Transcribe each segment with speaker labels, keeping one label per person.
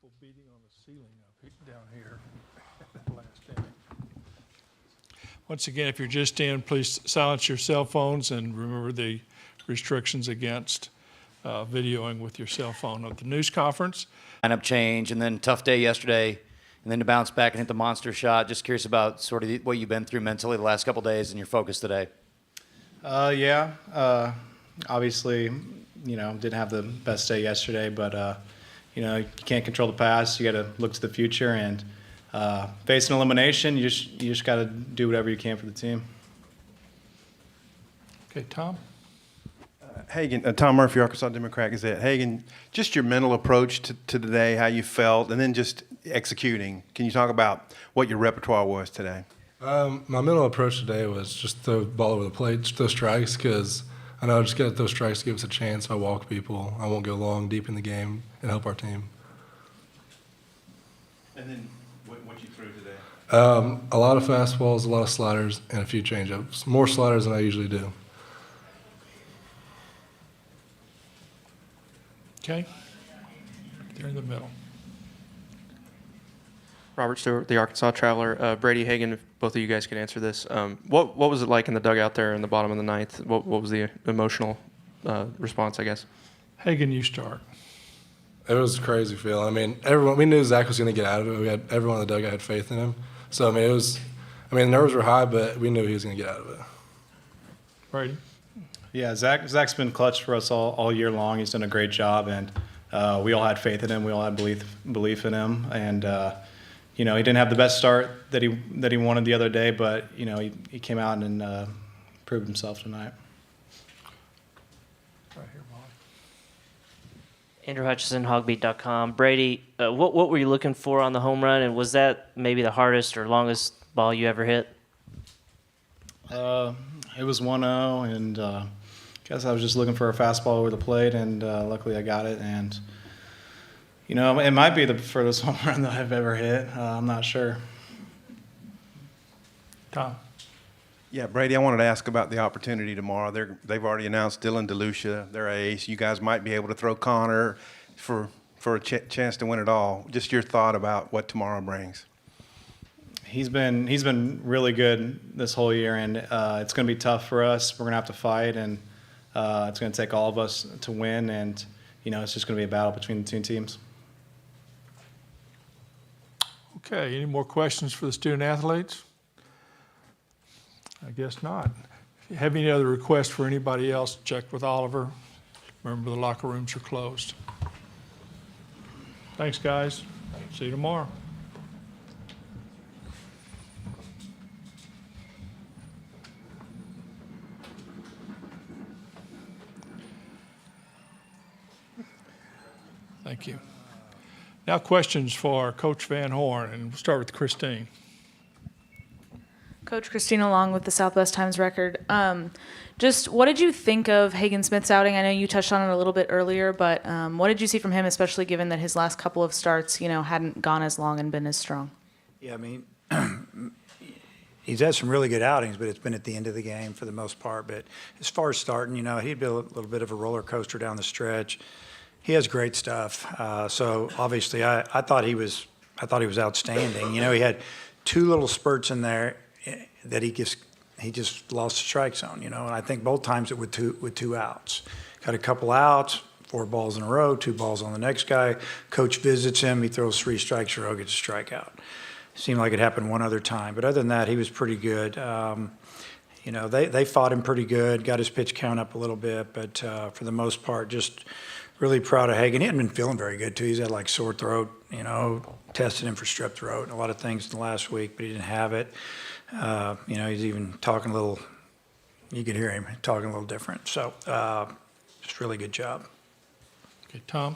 Speaker 1: people beating on the ceiling down here at the last inning. Once again, if you're just in, please silence your cell phones and remember the restrictions against videoing with your cell phone at the news conference.
Speaker 2: Lineup change, and then tough day yesterday, and then to bounce back and hit the monster shot. Just curious about sort of what you've been through mentally the last couple of days and your focus today.
Speaker 3: Obviously, didn't have the best day yesterday, but, you can't control the past. You got to look to the future, and facing elimination, you just got to do whatever you can for the team.
Speaker 1: Okay, Tom?
Speaker 4: Hagan, Tom Murphy, Arkansas Democrat Gazette. Hagan, just your mental approach to today, how you felt, and then just executing. Can you talk about what your repertoire was today?
Speaker 5: My mental approach today was just throw the ball over the plate, just throw strikes, because I know I just got to throw strikes to give us a chance. If I walk people, I won't go long, deep in the game, and help our team.
Speaker 4: And then what you threw today?
Speaker 5: A lot of fastballs, a lot of sliders, and a few changeups. More sliders than I usually do.
Speaker 1: Okay. They're in the middle.
Speaker 6: Robert Stewart, the Arkansas Traveler. Brady, Hagan, if both of you guys could answer this. What was it like in the dugout there in the bottom of the ninth? What was the emotional response, I guess?
Speaker 1: Hagan, you start.
Speaker 5: It was a crazy feeling. I mean, we knew Zach was going to get out of it. Everyone in the dugout had faith in him. So, the nerves were high, but we knew he was going to get out of it.
Speaker 1: Brady?
Speaker 3: Yeah, Zach's been clutch for us all year long. He's done a great job, and we all had faith in him. We all had belief in him, and he didn't have the best start that he wanted the other day, but he came out and proved himself tonight.
Speaker 1: Right here, Molly.
Speaker 7: Andrew Hutchison, hogbeat.com. Brady, what were you looking for on the home run, and was that maybe the hardest or longest ball you ever hit?
Speaker 3: It was 1-0, and guess I was just looking for a fastball over the plate, and luckily I got it. And it might be the furthest home run that I've ever hit. I'm not sure.
Speaker 1: Tom?
Speaker 4: Yeah, Brady, I wanted to ask about the opportunity tomorrow. They've already announced Dylan DeLucia, their ace. You guys might be able to throw Connor for a chance to win it all. Just your thought about what tomorrow brings.
Speaker 3: He's been really good this whole year, and it's going to be tough for us. We're going to have to fight, and it's going to take all of us to win, and it's just going to be a battle between the two teams.
Speaker 1: Okay, any more questions for the student athletes? I guess not. If you have any other requests for anybody else, check with Oliver. Remember, the locker rooms are closed. Thanks, guys. See you tomorrow. Thank you. Now questions for Coach Van Horn, and we'll start with Christine.
Speaker 8: Coach Christina Long with the Southwest Times Record. Just what did you think of Hagan Smith's outing? I know you touched on it a little bit earlier, but what did you see from him, especially given that his last couple of starts, hadn't gone as long and been as strong?
Speaker 9: Yeah, he's had some really good outings, but it's been at the end of the game for the most part. But as far as starting, he'd be a little bit of a roller coaster down the stretch. He has great stuff. So obviously, I thought he was outstanding. He had two little spurts in there that he just lost the strike zone. And I think both times it with two outs. Got a couple outs, 4 balls in a row, 2 balls on the next guy. Coach visits him, he throws 3 strikes in a row, gets a strikeout. Seemed like it happened one other time, but other than that, he was pretty good. They fought him pretty good, got his pitch count up a little bit, but for the most part, just really proud of Hagan. He hadn't been feeling very good, too. He's had, sore throat, tested him for strep throat and a lot of things in the last week, but he didn't have it. He's even talking a little, you could hear him talking a little different. So, just really good job.
Speaker 1: Okay, Tom?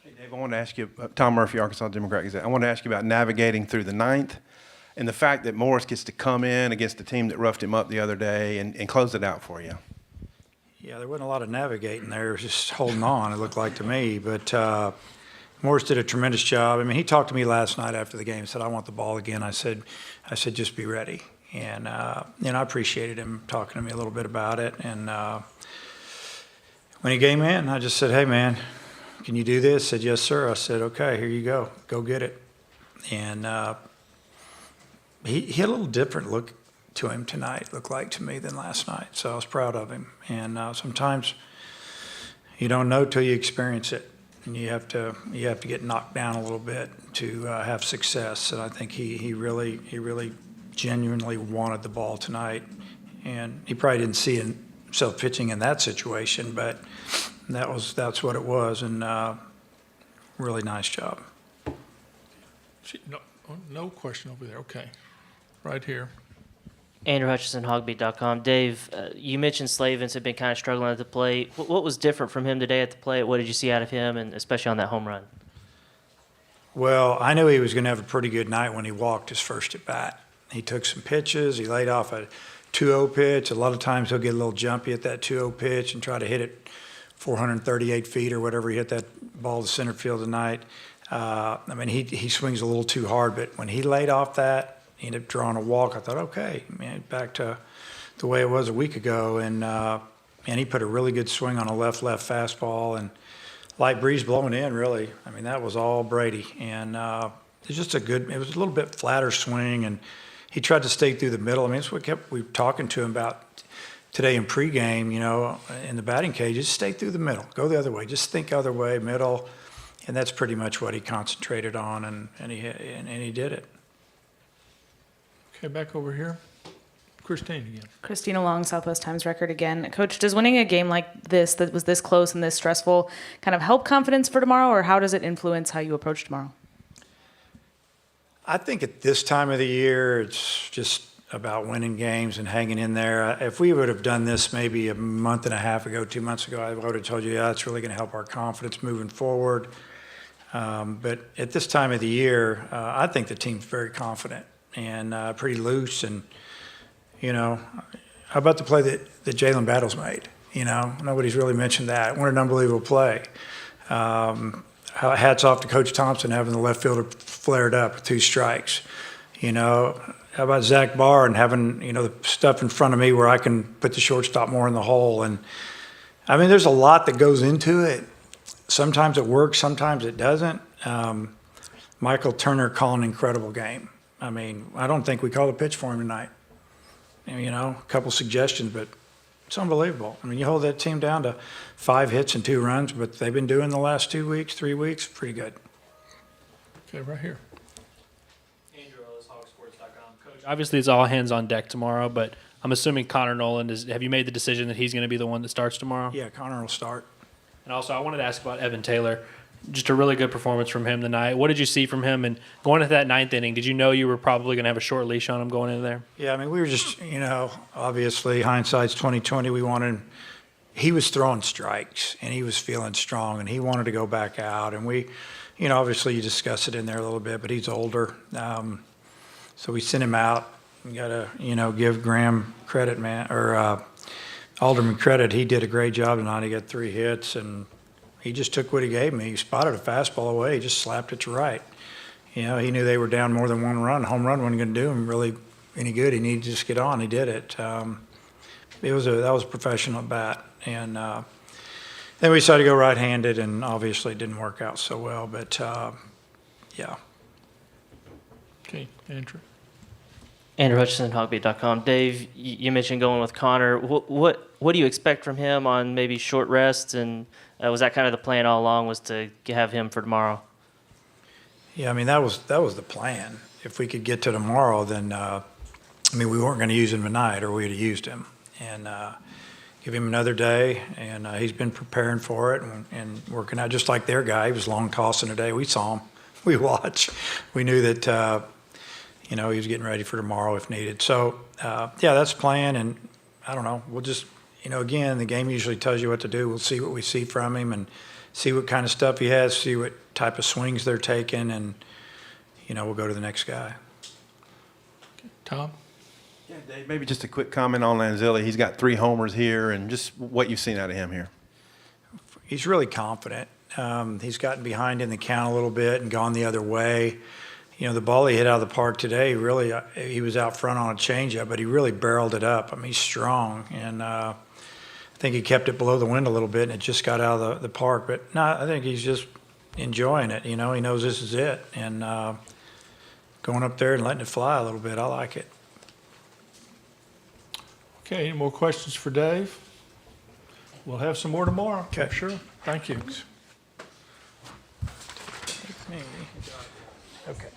Speaker 4: Hey, Dave, I wanted to ask you, Tom Murphy, Arkansas Democrat Gazette. I wanted to ask you about navigating through the ninth and the fact that Morris gets to come in against the team that roughed him up the other day and close it out for you.
Speaker 9: Yeah, there wasn't a lot of navigating there. It was just holding on, it looked like to me. But Morris did a tremendous job. He talked to me last night after the game and said, I want the ball again. I said, just be ready. And I appreciated him talking to me a little bit about it. And when he came in, I just said, hey, man, can you do this? I said, yes, sir. I said, okay, here you go. Go get it. And he had a little different look to him tonight, looked like to me, than last night. So I was proud of him. And sometimes you don't know till you experience it. And you have to get knocked down a little bit to have success. And I think he really genuinely wanted the ball tonight. And he probably didn't see himself pitching in that situation, but that's what it was. And really nice job.
Speaker 1: No question over there. Okay. Right here.
Speaker 7: Andrew Hutchison, Hogbeat.com. Dave, you mentioned Slavens had been kind of struggling at the plate. What was different from him today at the plate? What did you see out of him, and especially on that home run?
Speaker 9: Well, I knew he was going to have a pretty good night when he walked his first at bat. He took some pitches. He laid off a 2-0 pitch. A lot of times he'll get a little jumpy at that 2-0 pitch and try to hit it 438 feet or whatever he hit that ball to center field tonight. I mean, he swings a little too hard, but when he laid off that, he ended up drawing a walk. I thought, okay, man, back to the way it was a week ago. And he put a really good swing on a left fastball and light breeze blowing in, really. I mean, that was all Brady. And it was a little bit flatter swing, and he tried to stay through the middle. I mean, that's what we were talking to him about today in pregame, in the batting cage. Just stay through the middle. Go the other way. Just think other way, middle. And that's pretty much what he concentrated on, and he did it.
Speaker 1: Okay, back over here. Christine again.
Speaker 8: Christina Long, Southwest Times Record again. Coach, does winning a game like this that was this close and this stressful kind of help confidence for tomorrow, or how does it influence how you approach tomorrow?
Speaker 9: I think at this time of the year, it's just about winning games and hanging in there. If we would have done this maybe a month and a half ago, 2 months ago, I would have told you, yeah, it's really going to help our confidence moving forward. But at this time of the year, I think the team's very confident and pretty loose. And, how about the play that Jalen Battles made? Nobody's really mentioned that. What an unbelievable play. Hats off to Coach Thompson having the left fielder flared up with 2 strikes. How about Zach Barr and having, the stuff in front of me where I can put the shortstop more in the hole. And, I mean, there's a lot that goes into it. Sometimes it works, sometimes it doesn't. Michael Turner called an incredible game. I mean, I don't think we called a pitch for him tonight. A couple suggestions, but it's unbelievable. I mean, you hold that team down to 5 hits and 2 runs, but they've been doing the last 2 weeks, 3 weeks, pretty good.
Speaker 1: Okay, right here.
Speaker 10: Andrew Ellis, hogsports.com. Coach, obviously it's all hands on deck tomorrow, but I'm assuming Connor Nolan have you made the decision that he's going to be the one that starts tomorrow?
Speaker 9: Yeah, Connor will start.
Speaker 10: And also, I wanted to ask about Evan Taylor. Just a really good performance from him tonight. What did you see from him? And going into that 9th inning, did you know you were probably going to have a short leash on him going into there?
Speaker 9: Yeah, I mean, we were just, obviously hindsight's 20/20. We wanted – he was throwing strikes, and he was feeling strong, and he wanted to go back out. And we, obviously you discuss it in there a little bit, but he's older. So we sent him out. We got to, give Graham credit, man, or Alderman credit. He did a great job tonight. He got 3 hits, and he just took what he gave me. He spotted a fastball away. He just slapped it to right. He knew they were down more than 1 run. Home run wasn't going to do him really any good. He needed to just get on. He did it. That was a professional at bat. And then we decided to go right-handed, and obviously it didn't work out so well. But, yeah.
Speaker 1: Okay, Andrew.
Speaker 7: Andrew Hutchison, Hogbeat.com. Dave, you mentioned going with Connor. What do you expect from him on maybe short rests? And was that kind of the plan all along, was to have him for tomorrow?
Speaker 9: Yeah, I mean, that was the plan. If we could get to tomorrow, then, we weren't going to use him tonight, or we'd have used him. And give him another day, and he's been preparing for it and working out just like their guy. He was long tossing today. We saw him. We watched. We knew that, he was getting ready for tomorrow if needed. So, that's the plan, and I don't know. We'll just, again, the game usually tells you what to do. We'll see what we see from him and see what kind of stuff he has, see what type of swings they're taking, and, we'll go to the next guy.
Speaker 1: Tom?
Speaker 4: Yeah, Dave, maybe just a quick comment on Lanzilli. He's got 3 homers here, and just what you've seen out of him here.
Speaker 9: He's really confident. He's gotten behind in the count a little bit and gone the other way. The ball he hit out of the park today, really, he was out front on a changeup, but he really barreled it up. I mean, he's strong. And I think he kept it below the wind a little bit, and it just got out of the park. But no, I think he's just enjoying it. You know, he knows this is it, and going up there and letting it fly a little bit. I like it.
Speaker 1: Okay, any more questions for Dave? We'll have some more tomorrow, I'm
Speaker 9: Okay.
Speaker 1: sure. Thank you.
Speaker 9: Okay.